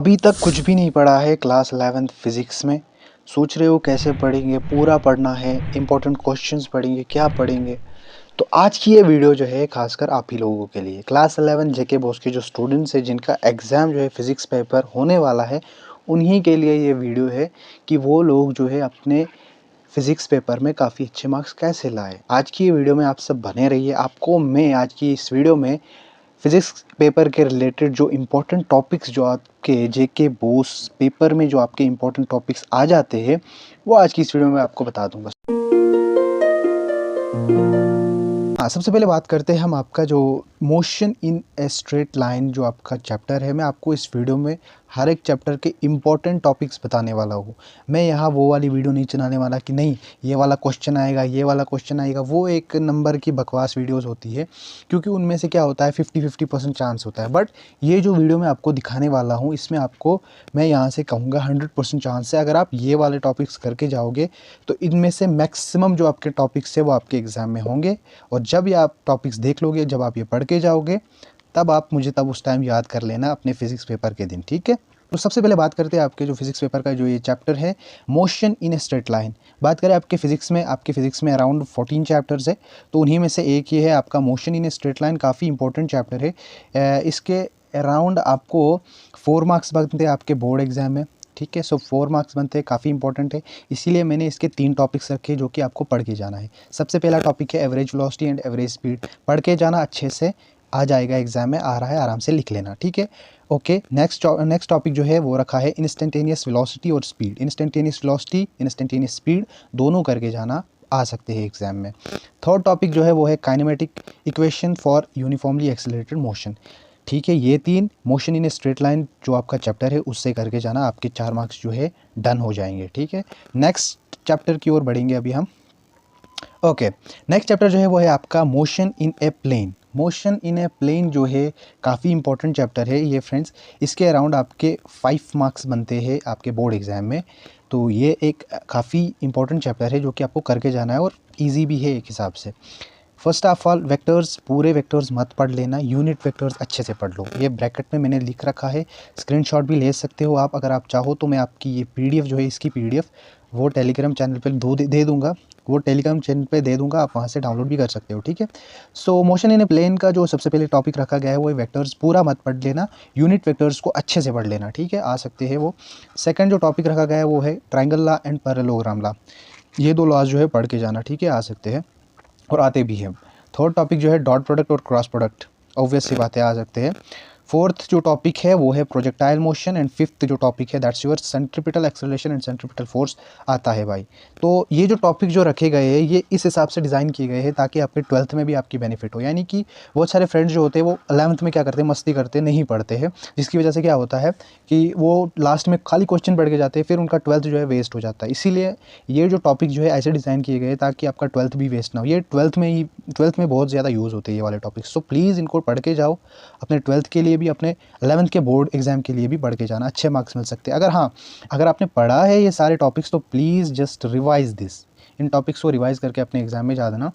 अभी तक कुछ भी नहीं पढ़ा है क्लास 11th फिज़िक्स में। सोच रहे हो कैसे पढ़ेंगे, पूरा पढ़ना है, इम्पोर्टेंट क्वेश्चंस पढ़ेंगे, क्या पढ़ेंगे? तो आज की ये वीडियो जो है खासकर आप ही लोगों के लिए क्लास 11 जेके बॉस के जो स्टूडेंट्स हैं जिनका एग्ज़ाम जो है फिज़िक्स पेपर होने वाला है, उन्हीं के लिए ये वीडियो है कि वो लोग जो है अपने फिज़िक्स पेपर में काफ़ी अच्छे मार्क्स कैसे लाए। आज की ये वीडियो में आप सब बने रहिए। आपको मैं आज की इस वीडियो में फिज़िक्स पेपर के रिलेटेड जो इम्पोर्टेंट टॉपिक्स जो आपके जेके बोस पेपर में जो आपके इम्पोर्टेंट टॉपिक्स आ जाते हैं, वो आज की इस वीडियो में आपको बता दूँगा। हाँ, सबसे पहले बात करते हैं हम आपका जो motion in a straight line जो आपका चैप्टर है। मैं आपको इस वीडियो में हर एक चैप्टर के इम्पोर्टेंट टॉपिक्स बताने वाला हूँ। मैं यहाँ वो वाली वीडियो नहीं चलाने वाला कि नहीं ये वाला क्वेश्चन आएगा, ये वाला क्वेश्चन आएगा। वो एक नंबर की बकवास वीडियोस होती है, क्योंकि उनमें से क्या होता है 50-50% चांस होता है। बट ये जो वीडियो मैं आपको दिखाने वाला हूँ, इसमें आपको मैं यहाँ से कहूँगा 100% चांस है। अगर आप ये वाले टॉपिक्स करके जाओगे तो इनमें से मैक्सिमम जो आपके टॉपिक्स है वो आपके एग्ज़ाम में होंगे। और जब ये आप टॉपिक्स देख लोगे, जब आप ये पढ़ के जाओगे, तब आप मुझे तब उस टाइम याद कर लेना अपने फिज़िक्स पेपर के दिन, ठीक है? तो सबसे पहले बात करते हैं आपके जो फिज़िक्स पेपर का जो ये चैप्टर है, motion in a straight line. बात करें आपके फिज़िक्स में अराउंड 14 चैप्टर्स है, तो उन्हीं में से एक ये है आपका motion in a straight line. काफ़ी इंपॉर्टेंट चैप्टर है। इसके अराउंड आपको 4 मार्क्स बनते हैं आपके बोर्ड एग्ज़ाम में, ठीक है? सो 4 मार्क्स बनते हैं, काफ़ी इंपॉर्टेंट है। इसीलिए मैंने इसके 3 टॉपिक्स रखे जो कि आपको पढ़ के जाना है। सबसे पहला टॉपिक है average velocity and average speed. पढ़ के जाना, अच्छे से आ जाएगा एग्ज़ाम में, आ रहा है, आराम से लिख लेना, ठीक है? ओके, नेक्स्ट टॉपिक जो है वो रखा है इंस्टेंटेनियस वेलोसिटी और speed. Instantaneous velocity, instantaneous speed दोनों करके जाना, आ सकते हैं एग्ज़ाम में। थर्ड टॉपिक जो है वो है kinematic equation for uniformly accelerated motion. ठीक है, ये 3 motion in a straight line जो आपका चैप्टर है उससे करके जाना, आपके 4 मार्क्स जो है डन हो जाएंगे, ठीक है? नेक्स्ट चैप्टर की ओर बढ़ेंगे अभी हम। ओके, नेक्स्ट चैप्टर जो है वो है आपका motion in a plane. Motion in a plane जो है काफ़ी इंपॉर्टेंट चैप्टर है ये फ्रेंड्स। इसके अराउंड आपके 5 मार्क्स बनते हैं आपके बोर्ड एग्ज़ाम में। तो ये एक काफ़ी इंपॉर्टेंट चैप्टर है जो कि आपको करके जाना है और ईजी भी है एक हिसाब से। फर्स्ट ऑफ ऑल वेक्टर्स, पूरे वेक्टर्स मत पढ़ लेना, यूनिट वेक्टर्स अच्छे से पढ़ लो। ये ब्रैकेट में मैंने लिख रखा है, स्क्रीनशॉट भी ले सकते हो आप अगर आप चाहो तो। मैं आपकी ये पीडीएफ जो है, इसकी पीडीएफ वो टेलीग्राम चैनल पे दे दूँगा, वो टेलीग्राम चैनल पे दे दूँगा, आप वहाँ से डाउनलोड भी कर सकते हो, ठीक है? सो मोशन इन ए प्लेन का जो सबसे पहले टॉपिक रखा गया है वो है वेक्टर्स। पूरा मत पढ़ लेना, यूनिट वेक्टर्स को अच्छे से पढ़ लेना, ठीक है? आ सकते हैं वो। सेकंड जो टॉपिक रखा गया है वो है triangle law and parallelogram law. ये 2 लॉज जो है पढ़ के जाना, ठीक है? आ सकते हैं और आते भी हैं। थर्ड टॉपिक जो है डॉट प्रोडक्ट और क्रॉस प्रोडक्ट, ऑब्वियस सी बातें आ सकते हैं। फोर्थ जो टॉपिक है वो है प्रोजेक्टाइल मोशन एंड फिफ्थ जो टॉपिक है that's your centripetal acceleration and centripetal force आता है भाई। तो ये जो टॉपिक जो रखे गए हैं ये इस हिसाब से डिज़ाइन किए गए हैं ताकि आपके 12th में भी आपकी बेनिफिट हो। यानी कि बहुत सारे फ्रेंड्स जो होते हैं वो 11th में क्या करते हैं, मस्ती करते हैं, नहीं पढ़ते हैं, जिसकी वजह से क्या होता है कि वो लास्ट में खाली क्वेश्चन पढ़ के जाते हैं, फिर उनका 12th जो है वेस्ट हो जाता है। इसीलिए ये जो टॉपिक जो है ऐसे डिज़ाइन किए गए हैं ताकि आपका 12th भी वेस्ट ना हो। ये 12th में बहुत ज़्यादा यूज़ होते हैं ये वाले टॉपिक्स। सो प्लीज़ इनको पढ़ के जाओ, अपने 12th के लिए भी, अपने 11th के बोर्ड एग्ज़ाम के लिए भी पढ़ के जाना, अच्छे मार्क्स मिल सकते हैं। अगर आपने पढ़ा है ये सारे टॉपिक्स तो please just revise this. In topics को रिवाइज़ करके अपने एग्ज़ाम में जा देना,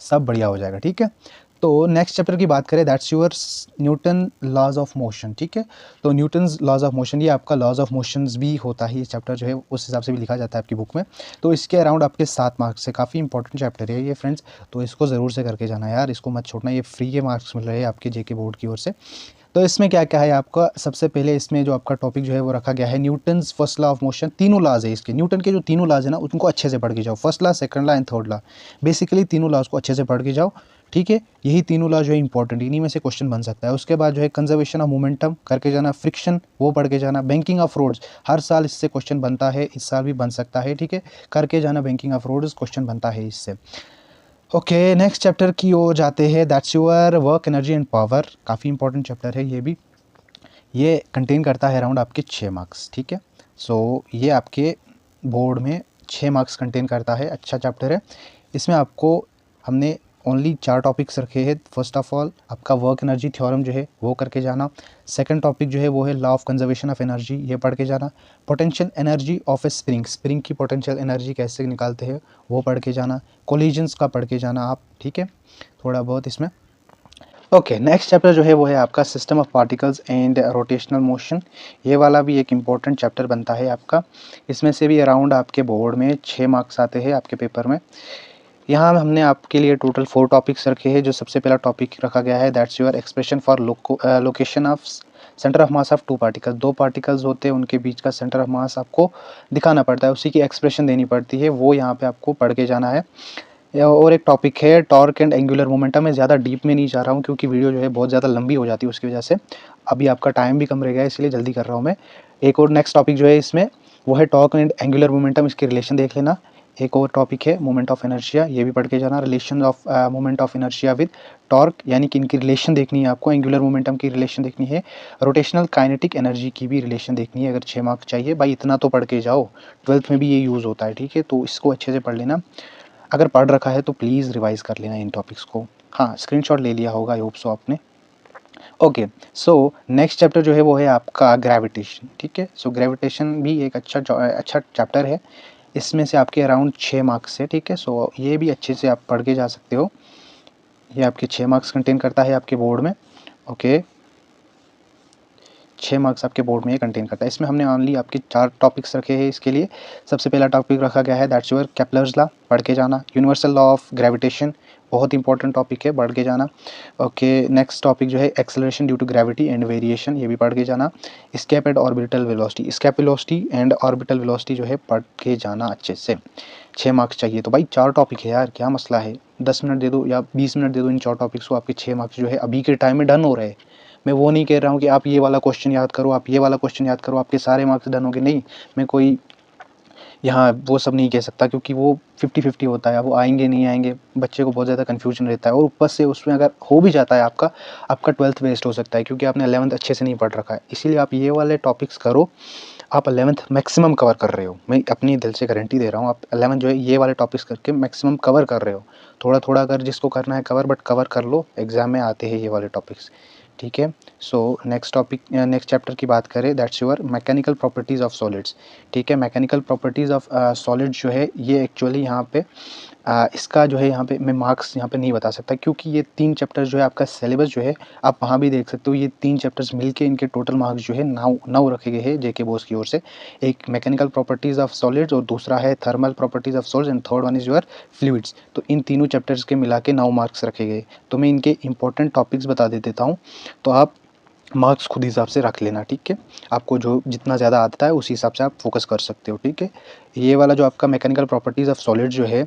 सब बढ़िया हो जाएगा, ठीक है? तो नेक्स्ट चैप्टर की बात करें that's your Newton laws of motion, ठीक है? तो न्यूटन्स लॉज ऑफ मोशन, ये आपका लॉज ऑफ मोशंस भी होता है, ये चैप्टर जो है उस हिसाब से भी लिखा जाता है आपकी बुक में। तो इसके अराउंड आपके 7 मार्क्स से काफ़ी इंपॉर्टेंट चैप्टर है ये फ्रेंड्स, तो इसको ज़रूर से करके जाना यार, इसको मत छोड़ना। ये फ्री के मार्क्स मिल रहे हैं आपके जेके बोर्ड की ओर से। तो इसमें क्या क्या है आपका, सबसे पहले इसमें जो आपका टॉपिक जो है वो रखा गया है Newton's first law of motion. तीनों लॉज है इसके, न्यूटन के जो तीनों लॉज है ना उनको अच्छे से पढ़ के जाओ। First law, second law and third law, basically तीनों लॉज को अच्छे से पढ़ के जाओ, ठीक है? यही तीनों लॉ जो है इंपॉर्टेंट, इन्हीं में से क्वेश्चन बन सकता है। उसके बाद जो है कंजर्वेशन ऑफ मोमेंटम करके जाना, फ्रिक्शन वो पढ़ के जाना, बैंकिंग ऑफ रोड्स, हर साल इससे क्वेश्चन बनता है, इस साल भी बन सकता है, ठीक है? करके जाना, बैंकिंग ऑफ रोड्स क्वेश्चन बनता है इससे। ओके, नेक्स्ट चैप्टर की ओर जाते हैं that's your work energy and power. काफ़ी इंपॉर्टेंट चैप्टर है ये भी। ये कंटेन करता है अराउंड आपके 6 मार्क्स, ठीक है? सो ये आपके बोर्ड में 6 मार्क्स कंटेन करता है, अच्छा चैप्टर है। इसमें आपको हमने ओनली 4 टॉपिक्स रखे हैं। फर्स्ट ऑफ ऑल आपका वर्क एनर्जी थ्योरम जो है वो करके जाना। सेकंड टॉपिक जो है वो है law of conservation of energy, ये पढ़ के जाना। Potential energy of A spring, spring की पोटेंशियल एनर्जी कैसे निकालते हैं वो पढ़ के जाना। कोलिजन्स का पढ़ के जाना आप, ठीक है? थोड़ा बहुत इसमें। ओके, नेक्स्ट चैप्टर जो है वो है आपका system of particles and rotational motion. ये वाला भी एक इम्पॉर्टेंट चैप्टर बनता है आपका। इसमें से भी अराउंड आपके बोर्ड में 6 मार्क्स आते हैं आपके पेपर में। यहाँ हमने आपके लिए टोटल 4 टॉपिक्स रखे हैं। जो सबसे पहला टॉपिक रखा गया है that's your expression for location of centre of mass of 2 particles. 2 particles होते हैं, उनके बीच का सेंटर ऑफ मास आपको दिखाना पड़ता है, उसी की एक्सप्रेशन देनी पड़ती है, वो यहाँ पे आपको पढ़ के जाना है। और एक टॉपिक है टॉर्क एंड एंगुलर मोमेंटम। मैं ज़्यादा डीप में नहीं जा रहा हूँ क्योंकि वीडियो जो है बहुत ज़्यादा लंबी हो जाती है उसकी वजह से। अभी आपका टाइम भी कम रह गया है इसलिए जल्दी कर रहा हूँ मैं। एक और नेक्स्ट टॉपिक जो है इसमें वो है टॉर्क एंड एंगुलर मोमेंटम, इसके रिलेशन देख लेना। एक और टॉपिक है मोमेंट ऑफ इनर्शिया, ये भी पढ़ के जाना। Relation of moment of inertia with torque, यानी कि इनकी रिलेशन देखनी है आपको। एंगुलर मोमेंटम की रिलेशन देखनी है। रोटेशनल काइनेटिक एनर्जी की भी रिलेशन देखनी है। अगर 6 मार्क्स चाहिए भाई, इतना तो पढ़ के जाओ, 12th में भी ये यूज़ होता है, ठीक है। तो इसको अच्छे से पढ़ लेना। अगर पढ़ रखा है तो प्लीज़ रिवाइज़ कर लेना इन टॉपिक्स को। हाँ, स्क्रीनशॉट ले लिया होगा, आई होप सो आपने। ओके, सो नेक्स्ट चैप्टर जो है वो है आपका ग्रेविटेशन, ठीक है। सो ग्रेविटेशन भी एक अच्छा चैप्टर है। इसमें से आपके अराउंड 6 मार्क्स है, ठीक है। सो ये भी अच्छे से आप पढ़ के जा सकते हो। ये आपके 6 मार्क्स कंटेन करता है आपके बोर्ड में। ओके, 6 मार्क्स आपके बोर्ड में ये कंटेन करता है। इसमें हमने ओनली आपके 4 टॉपिक्स रखे हैं इसके लिए। सबसे पहला टॉपिक रखा गया है दैट्स योर केप्लर्स लॉ, पढ़ के जाना। यूनिवर्सल लॉ ऑफ ग्रेविटेशन, बहुत इंपॉर्टेंट टॉपिक है, पढ़ के जाना। ओके, नेक्स्ट टॉपिक जो है acceleration due to gravity and variation, ये भी पढ़ के जाना। Escape and orbital velocity, escape velocity and orbital velocity जो है पढ़ के जाना अच्छे से। 6 मार्क्स चाहिए तो भाई 4 टॉपिक है यार, क्या मसला है। 10 मिनट दे दो या 20 मिनट दे दो इन 4 टॉपिक्स को, आपके 6 मार्क्स जो है अभी के टाइम में डन हो रहे हैं। मैं वो नहीं कह रहा हूँ कि आप ये वाला क्वेश्चन याद करो, आप ये वाला क्वेश्चन याद करो, आपके सारे मार्क्स डन हो गए, नहीं। मैं कोई यहाँ वो सब नहीं कह सकता क्योंकि वो 50-50 होता है, वो आएंगे नहीं आएंगे, बच्चे को बहुत ज़्यादा कन्फ्यूजन रहता है। और ऊपर से उसमें अगर हो भी जाता है आपका 12th वेस्ट हो सकता है क्योंकि आपने 11th अच्छे से नहीं पढ़ रखा है। इसीलिए आप ये वाले टॉपिक्स करो। आप 11th मैक्सिमम कवर कर रहे हो, मैं अपनी दिल से गारंटी दे रहा हूँ। आप 11th जो है ये वाले टॉपिक्स करके मैक्सिमम कवर कर रहे हो। थोड़ा थोड़ा अगर जिसको करना है कवर, बट कवर कर लो, एग्जाम में आते हैं ये वाले टॉपिक्स, ठीक है। So next topic, next chapter की बात करें that's your mechanical properties of solids, ठीक है। मैकेनिकल प्रॉपर्टीज़ ऑफ सॉलिड्स जो है ये एक्चुअली यहाँ पे इसका जो है यहाँ पे मैं मार्क्स यहाँ पे नहीं बता सकता क्योंकि ये 3 चैप्टर्स जो है आपका सिलेबस जो है आप वहाँ भी देख सकते हो। ये 3 चैप्टर्स मिलके इनके टोटल मार्क्स जो है 9 रखे गए हैं जेके बोस की ओर से। एक मैकेनिकल प्रॉपर्टीज़ ऑफ सॉलिड्स और दूसरा है thermal properties of solids and third one is your fluids. तो इन तीनों चैप्टर्स के मिला के 9 मार्क्स रखे गए। तो मैं इनके इंपॉर्टेंट टॉपिक्स बता देता हूँ, तो आप मार्क्स खुद हिसाब से रख लेना, ठीक है। आपको जो जितना ज़्यादा आता है उसी हिसाब से आप फोकस कर सकते हो, ठीक है। ये वाला जो आपका मैकेनिकल प्रॉपर्टीज़ ऑफ सॉलिड जो है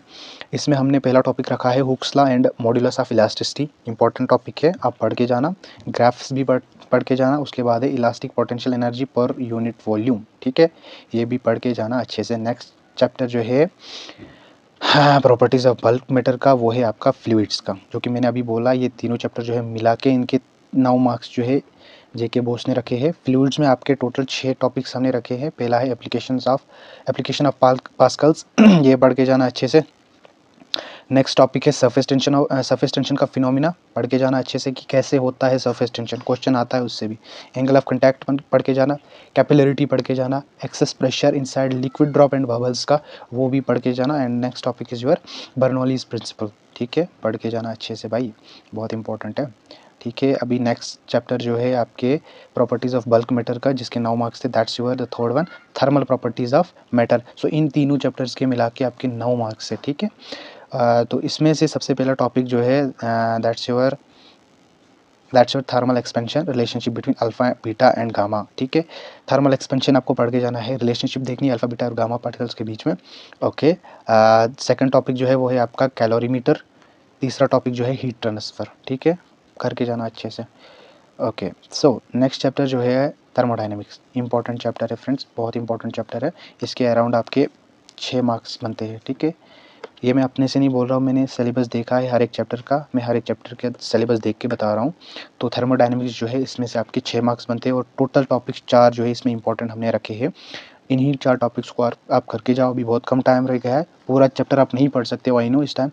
इसमें हमने पहला टॉपिक रखा है Hooke's law and modulus of elasticity, important topic है, आप पढ़ के जाना। ग्राफ्स भी पढ़ के जाना। उसके बाद है elastic potential energy per unit volume, ठीक है, ये भी पढ़ के जाना अच्छे से। नेक्स्ट चैप्टर जो है हाँ प्रॉपर्टीज़ ऑफ बल्क मैटर का, वो है आपका फ्लूइड्स का, जो कि मैंने अभी बोला। ये तीनों चैप्टर जो है मिला के इनके 9 मार्क्स जो है जेके बोस ने रखे हैं। फ्लूइड्स में आपके टोटल 6 टॉपिक्स हमने रखे हैं। पहला है एप्लीकेशन ऑफ पास्कल्स ये पढ़ के जाना अच्छे से। नेक्स्ट टॉपिक है सरफेस टेंशन का फिनोमिना, पढ़ के जाना अच्छे से कि कैसे होता है सरफेस टेंशन, क्वेश्चन आता है उससे भी। एंगल ऑफ कंटैक्ट पढ़ के जाना। कैपिलरिटी पढ़ के जाना। Excess pressure inside liquid drop and bubbles का, वो भी पढ़ के जाना। And next topic is your Bernoulli's principle, ठीक है, पढ़ के जाना अच्छे से भाई, बहुत इंपॉर्टेंट है, ठीक है। अभी नेक्स्ट चैप्टर जो है आपके प्रॉपर्टीज़ ऑफ बल्क मैटर का, जिसके 9 मार्क्स थे, that's your the third one thermal properties of matter. So इन तीनों चैप्टर्स के मिला के आपके 9 मार्क्स है, ठीक है। तो इसमें से सबसे पहला टॉपिक जो है that's your thermal expansion, relationship between alpha beta and gamma, ठीक है। थर्मल एक्सपेंशन आपको पढ़ के जाना है, रिलेशनशिप देखनी है अल्फा बीटा और गामा पार्टिकल्स के बीच में, ओके। सेकंड टॉपिक जो है वो है आपका कैलोरीमीटर। तीसरा टॉपिक जो है हीट ट्रांसफ़र, ठीक है, करके जाना अच्छे से, ओके। सो नेक्स्ट चैप्टर जो है थर्मोडाइनमिक्स, इंपॉर्टेंट चैप्टर है फ्रेंड्स, बहुत इंपॉर्टेंट चैप्टर है। इसके अराउंड आपके 6 मार्क्स बनते हैं, ठीक है। ये मैं अपने से नहीं बोल रहा हूँ, मैंने सिलेबस देखा है हर एक चैप्टर का, मैं हर एक चैप्टर के सिलेबस देख के बता रहा हूँ। तो थर्मोडायनेमिक्स जो है इसमें से आपके 6 मार्क्स बनते हैं और टोटल टॉपिक्स 4 जो है इसमें इंपॉर्टेंट हमने रखे हैं। इन्हीं 4 टॉपिक्स को आप करके जाओ। अभी बहुत कम टाइम रह गया है, पूरा चैप्टर आप नहीं पढ़ सकते हो, आई नो इस टाइम,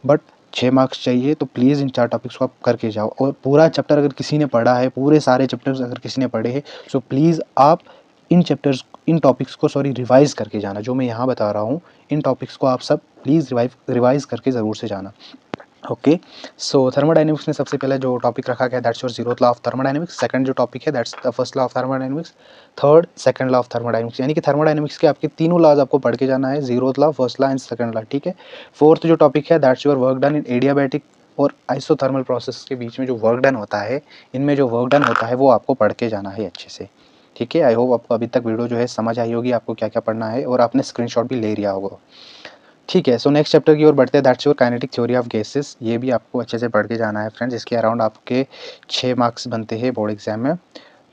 बट 6 मार्क्स चाहिए तो प्लीज़ इन 4 टॉपिक्स को आप करके जाओ। और पूरा चैप्टर अगर किसी ने पढ़ा है, पूरे सारे चैप्टर्स अगर किसी ने पढ़े हैं, सो प्लीज़ आप इन टॉपिक्स को रिवाइज़ करके जाना। जो मैं यहाँ बता रहा हूँ इन टॉपिक्स को आप सब प्लीज़ रिवाइज़ करके ज़रूर से जाना। ओके, सो थर्मोडायनेमिक्स में सबसे पहले जो टॉपिक रखा गया that's your zeroth law of thermodynamics. Second जो टॉपिक है that's the first law of thermodynamics. Third second law of thermodynamics, यानी कि थर्मोडायनेमिक्स के आपके तीनों लॉज आपको पढ़ के जाना है, zeroth law, first law and second law, ठीक है। फोर्थ जो टॉपिक है that's your work done in adiabatic और आइसोथर्मल प्रोसेस के बीच में जो वर्क डन होता है, इनमें जो वर्क डन होता है वो आपको पढ़ के जाना है अच्छे से, ठीक है। आई होप आपको अभी तक वीडियो जो है समझ आई होगी, आपको क्या क्या पढ़ना है, और आपने स्क्रीनशॉट भी ले लिया होगा, ठीक है। सो नेक्स्ट चैप्टर की ओर बढ़ते हैं, that's your kinetic theory of gases. ये भी आपको अच्छे से पढ़ के जाना है फ्रेंड्स, इसके अराउंड आपके 6 मार्क्स बनते हैं बोर्ड एग्जाम में।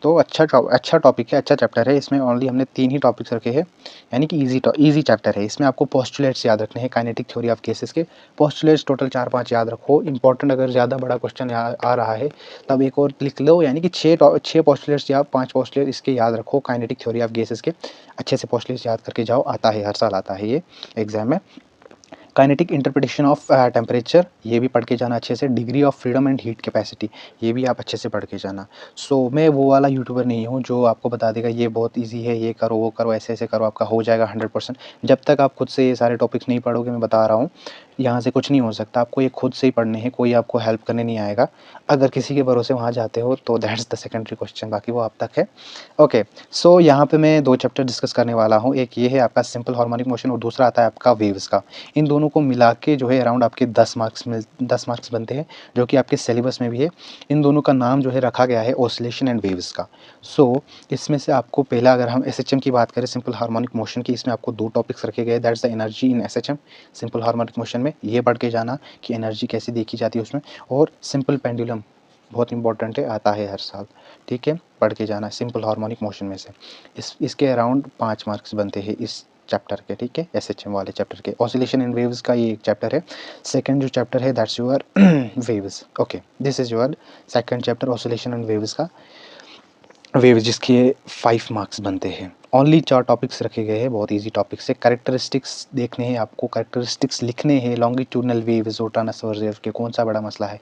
तो अच्छा टॉपिक है, अच्छा चैप्टर है। इसमें ओनली हमने 3 ही टॉपिक्स रखे हैं, यानी कि ईजी चैप्टर है। इसमें आपको पोस्टुलेट्स याद रखने हैं काइनेटिक थ्योरी ऑफ गैसेस के। पोस्टुलेट्स टोटल 4-5 याद रखो, इंपॉर्टेंट अगर ज़्यादा बड़ा क्वेश्चन आ रहा है तब एक और लिख लो, यानी कि 6 पोस्टुलेट्स या 5 पोस्टुलेट इसके याद रखो काइनेटिक थ्योरी ऑफ गैसेस के। अच्छे से पोस्टुलेट्स याद करके जाओ, आता है, हर साल आता है ये एग्जाम में। काइनेटिक इंटरप्रिटेशन ऑफ टेम्परेचर, ये भी पढ़ के जाना अच्छे से। Degree of freedom and heat capacity, ये भी आप अच्छे से पढ़ के जाना। सो मैं वो वाला यूट्यूबर नहीं हूँ जो आपको बता देगा ये बहुत इजी है, ये करो वो करो, ऐसे ऐसे करो, आपका हो जाएगा 100%। जब तक आप खुद से ये सारे टॉपिक्स नहीं पढ़ोगे, मैं बता रहा हूँ, यहाँ से कुछ नहीं हो सकता। आपको ये खुद से ही पढ़ने हैं, कोई आपको हेल्प करने नहीं आएगा। अगर किसी के भरोसे वहाँ जाते हो तो दैट्स द सेकेंडरी क्वेश्चन, बाकी वो आप तक है। ओके, सो यहाँ पे मैं 2 चैप्टर डिस्कस करने वाला हूँ। एक ये है आपका सिंपल हार्मोनिक मोशन और दूसरा आता है आपका वेव्स का। इन दोनों को मिला के जो है अराउंड आपके 10 मार्क्स बनते हैं, जो कि आपके सिलेबस में भी है। इन दोनों का नाम जो है रखा गया है ऑसिलेशन एंड वेव्स का। सो इसमें से आपको पहला, अगर हम एसएचएम की बात करें, सिंपल हार्मोनिक मोशन की, इसमें आपको 2 टॉपिक्स रखे गए, that's the energy in SHM, simple harmonic motion में। ये पढ़ के जाना कि एनर्जी कैसे देखी जाती है उसमें। और सिंपल पेंडुलम बहुत इंपॉर्टेंट है, आता है हर साल, ठीक है, पढ़ के जाना सिंपल हार्मोनिक मोशन में से। इसके अराउंड 5 मार्क्स बनते हैं इस चैप्टर के, ठीक है, एसएचएम वाले चैप्टर के। ऑसिलेशन एंड वेव्स का ये एक चैप्टर है। सेकंड जो चैप्टर है that's your waves. Okay, this is your second chapter, oscillation and waves का, वेव्स, जिसके 5 मार्क्स बनते हैं। ओनली 4 टॉपिक्स रखे गए हैं, बहुत इजी टॉपिक्स है। कैरेक्टरिस्टिक्स देखने हैं आपको, कैरेक्टरिस्टिक्स लिखने हैं, लॉन्गिट्यूडनल वेव्स और ट्रांसवर्स वेव के कौन सा बड़ा मसला है।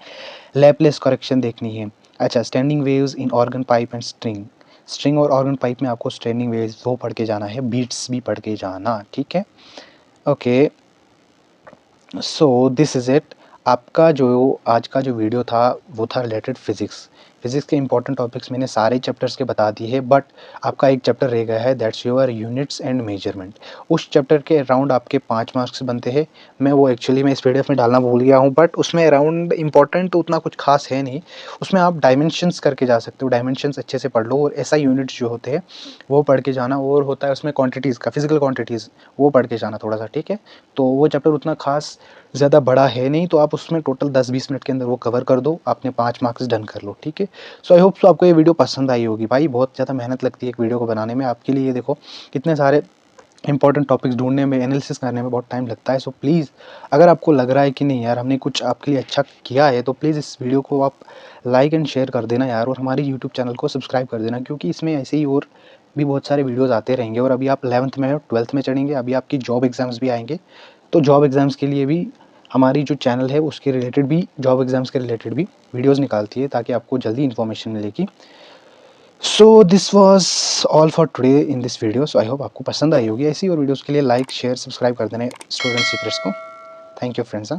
लैपलेस करेक्शन देखनी है। अच्छा, standing waves in organ pipe and string, string और ऑर्गन पाइप में आपको स्टैंडिंग वेव्स वो पढ़ के जाना है, बीट्स भी पढ़ के जाना, ठीक है। Okay, so this is it. आपका जो आज का जो वीडियो था वो था रिलेटेड फिज़िक्स। फिज़िक्स के इंपॉर्टेंट टॉपिक्स मैंने सारे चैप्टर्स के बता दिए हैं, बट आपका एक चैप्टर रह गया है, that's your units and measurement. उस चैप्टर के अराउंड आपके 5 मार्क्स बनते हैं। मैं वो एक्चुअली मैं इस पीडीएफ में डालना भूल गया हूँ, बट उसमें अराउंड इंपॉर्टेंट तो उतना कुछ खास है नहीं। उसमें आप डायमेंशंस करके जा सकते हो, डायमेंशंस अच्छे से पढ़ लो, और ऐसा यूनिट्स जो होते हैं वो पढ़ के जाना। और होता है उसमें क्वांटिटीज़ का, फिजिकल क्वांटिटीज़, वो पढ़ के जाना थोड़ा सा, ठीक है। तो वो चैप्टर उतना खास ज़्यादा बड़ा है नहीं, तो आप उसमें टोटल 10-20 मिनट के अंदर वो कवर कर दो, आपने 5 मार्क्स डन कर लो, ठीक है। सो आई होप सो आपको ये वीडियो पसंद आई होगी। भाई बहुत ज़्यादा मेहनत लगती है एक वीडियो को बनाने में, आपके लिए ये देखो कितने सारे इंपॉर्टेंट टॉपिक्स ढूंढने में, एनालिसिस करने में बहुत टाइम लगता है। सो प्लीज़, अगर आपको लग रहा है कि नहीं यार हमने कुछ आपके लिए अच्छा किया है, तो प्लीज़ इस वीडियो को आप लाइक एंड शेयर कर देना यार, और हमारे यूट्यूब चैनल को सब्सक्राइब कर देना, क्योंकि इसमें ऐसे ही और भी बहुत सारे वीडियोज़ आते रहेंगे। और अभी आप 11th में हो, 12th में चढ़ेंगे, अभी आपकी जॉब एग्ज़ाम्स भी आएंगे, तो जॉब एग्ज़ाम्स के लिए भी हमारी जो चैनल है उसके रिलेटेड भी, जॉब एग्ज़ाम्स के रिलेटेड भी वीडियोज़ निकालती है, ताकि आपको जल्दी इन्फॉर्मेशन मिलेगी। So this was all for today in this video. So I hope आपको पसंद आई होगी। ऐसी और वीडियोज़ के लिए लाइक शेयर सब्सक्राइब कर देना स्टूडेंट सीक्रेट्स को। Thank you friends.